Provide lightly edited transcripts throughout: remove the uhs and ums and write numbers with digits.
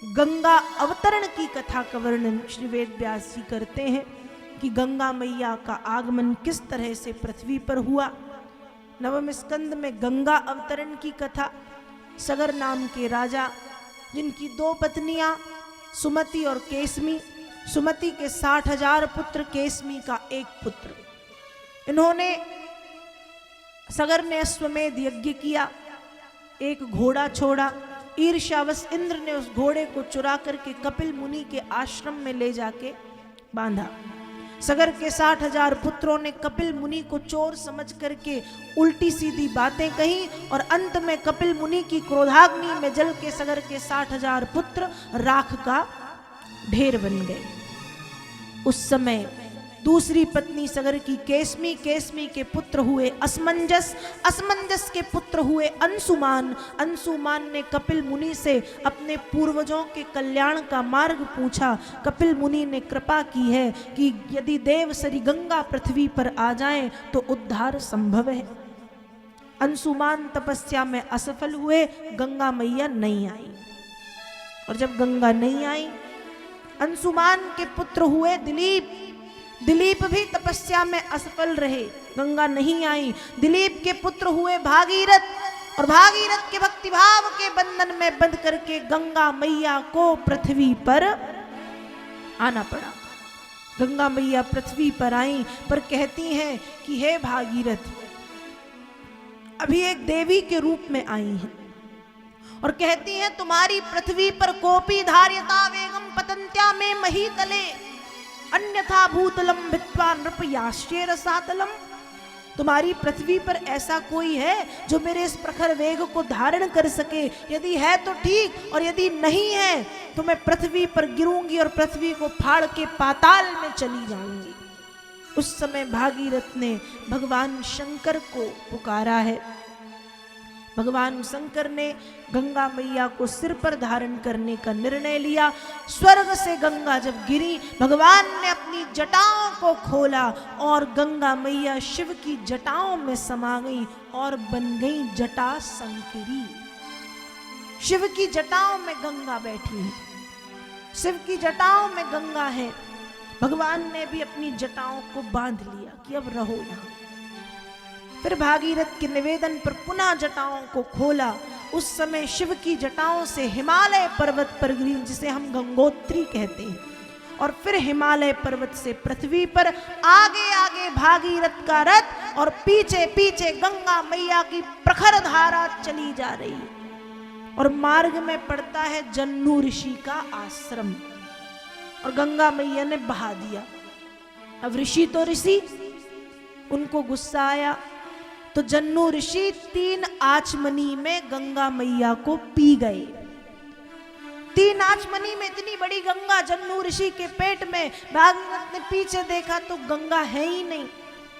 गंगा अवतरण की कथा का वर्णन श्री वेद व्यास जी करते हैं कि गंगा मैया का आगमन किस तरह से पृथ्वी पर हुआ। नवम स्कंद में गंगा अवतरण की कथा, सगर नाम के राजा जिनकी दो पत्नियां सुमति और केसमी, सुमति के 60,000 पुत्र, केसमी का एक पुत्र। इन्होंने सगर ने अश्वमेध यज्ञ किया, एक घोड़ा छोड़ा। ईर्ष्यावश इंद्र ने उस घोड़े को चुरा करके कपिल मुनि के आश्रम में ले जाके बांधा। सगर के 60,000 पुत्रों ने कपिल मुनि को चोर समझ करके उल्टी सीधी बातें कही और अंत में कपिल मुनि की क्रोधाग्नि में जल के सगर के 60,000 पुत्र राख का ढेर बन गए। उस समय दूसरी पत्नी सगर की केसमी, केसमी के पुत्र हुए असमंजस, असमंजस के पुत्र हुए अंशुमान। अंशुमान ने कपिल मुनि से अपने पूर्वजों के कल्याण का मार्ग पूछा। कपिल मुनि ने कृपा की है कि यदि देव श्री गंगा पृथ्वी पर आ जाएं तो उद्धार संभव है। अंशुमान तपस्या में असफल हुए, गंगा मैया नहीं आई। और जब गंगा नहीं आई, अंशुमान के पुत्र हुए दिलीप, दिलीप भी तपस्या में असफल रहे, गंगा नहीं आई। दिलीप के पुत्र हुए भागीरथ, और भागीरथ के भक्तिभाव के बंधन में बंध करके गंगा मैया को पृथ्वी पर आना पड़ा। गंगा मैया पृथ्वी पर आई, पर कहती हैं कि हे भागीरथ, अभी एक देवी के रूप में आई हैं और कहती हैं तुम्हारी पृथ्वी पर कोपी धार्यता वेगम पतंत्या में मही तले अन्यथा भूतलम भित्वा नृपयाश्चे रसातलम। तुम्हारी पृथ्वी पर ऐसा कोई है जो मेरे इस प्रखर वेग को धारण कर सके? यदि है तो ठीक, और यदि नहीं है तो मैं पृथ्वी पर गिरूंगी और पृथ्वी को फाड़ के पाताल में चली जाऊंगी। उस समय भागीरथ ने भगवान शंकर को पुकारा है। भगवान शंकर ने गंगा मैया को सिर पर धारण करने का निर्णय लिया। स्वर्ग से गंगा जब गिरी, भगवान ने अपनी जटाओं को खोला और गंगा मैया शिव की जटाओं में समा गई और बन गई जटा शंकरी। शिव की जटाओं में गंगा बैठी है, शिव की जटाओं में गंगा है। भगवान ने भी अपनी जटाओं को बांध लिया कि अब रहो यहाँ। फिर भागीरथ के निवेदन पर पुनः जटाओं को खोला। उस समय शिव की जटाओं से हिमालय पर्वत पर गिरी, जिसे हम गंगोत्री कहते हैं, और फिर हिमालय पर्वत से पृथ्वी पर। आगे आगे भागीरथ का रथ और पीछे पीछे गंगा मैया की प्रखर धारा चली जा रही है। और मार्ग में पड़ता है जन्नू ऋषि का आश्रम, और गंगा मैया ने बहा दिया। अब ऋषि तो ऋषि, उनको गुस्सा आया तो जन्नू ऋषि 3 आचमनी में गंगा मैया को पी गए। 3 आचमनी में इतनी बड़ी गंगा जन्नू ऋषि के पेट में। भागीरथ ने पीछे देखा तो गंगा है ही नहीं,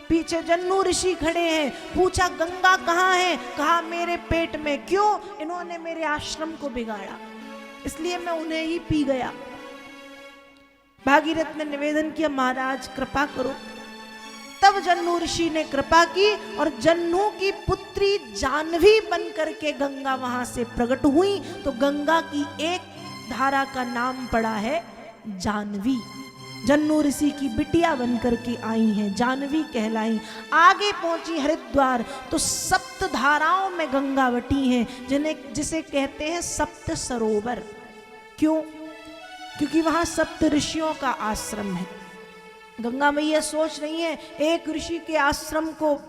पीछे जन्नू ऋषि खड़े हैं। पूछा गंगा कहाँ है? कहा मेरे पेट में। क्यों? इन्होंने मेरे आश्रम को बिगाड़ा, इसलिए मैं उन्हें ही पी गया। भागीरथ ने निवेदन किया महाराज कृपा करो। तब जन्नू ऋषि ने कृपा की और जन्नू की पुत्री जानवी बन करके गंगा वहां से प्रकट हुई। तो गंगा की एक धारा का नाम पड़ा है जानवी। जन्नू ऋषि की बिटिया बन करके आई हैं, जानवी कहलाई। आगे पहुंची हरिद्वार तो 7 धाराओं में गंगा बटी हैं, जिसे कहते हैं 7 सरोवर। क्यों? क्योंकि वहां 7 ऋषियों का आश्रम है। गंगा मैया सोच रही है एक ऋषि के आश्रम को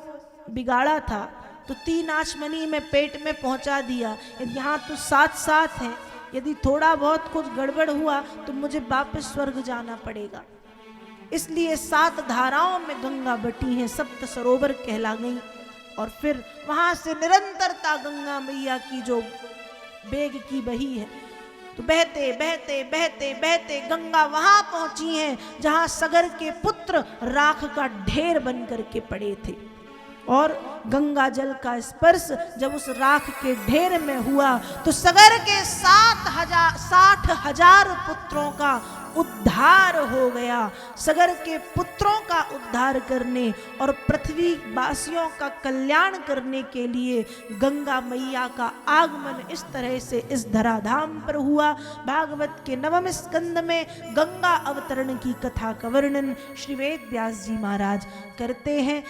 बिगाड़ा था तो 3 आचमनी में पेट में पहुंचा दिया, यहाँ तो 7 है। यदि थोड़ा बहुत कुछ गड़बड़ हुआ तो मुझे वापस स्वर्ग जाना पड़ेगा। इसलिए 7 धाराओं में गंगा बटी हैं, 7 सरोवर कहला गई। और फिर वहां से निरंतरता गंगा मैया की जो वेग की बही है, तो बहते बहते बहते बहते गंगा वहां पहुंची हैं जहां सगर के पुत्र राख का ढेर बन करके पड़े थे। और गंगा जल का स्पर्श जब उस राख के ढेर में हुआ तो सगर के 60,000 पुत्रों का उद्धार हो गया। सगर के पुत्रों का उद्धार करने और पृथ्वी वासियों का कल्याण करने के लिए गंगा मैया का आगमन इस तरह से इस धराधाम पर हुआ। भागवत के नवम स्कंद में गंगा अवतरण की कथा का वर्णन श्री वेद व्यास जी महाराज करते हैं।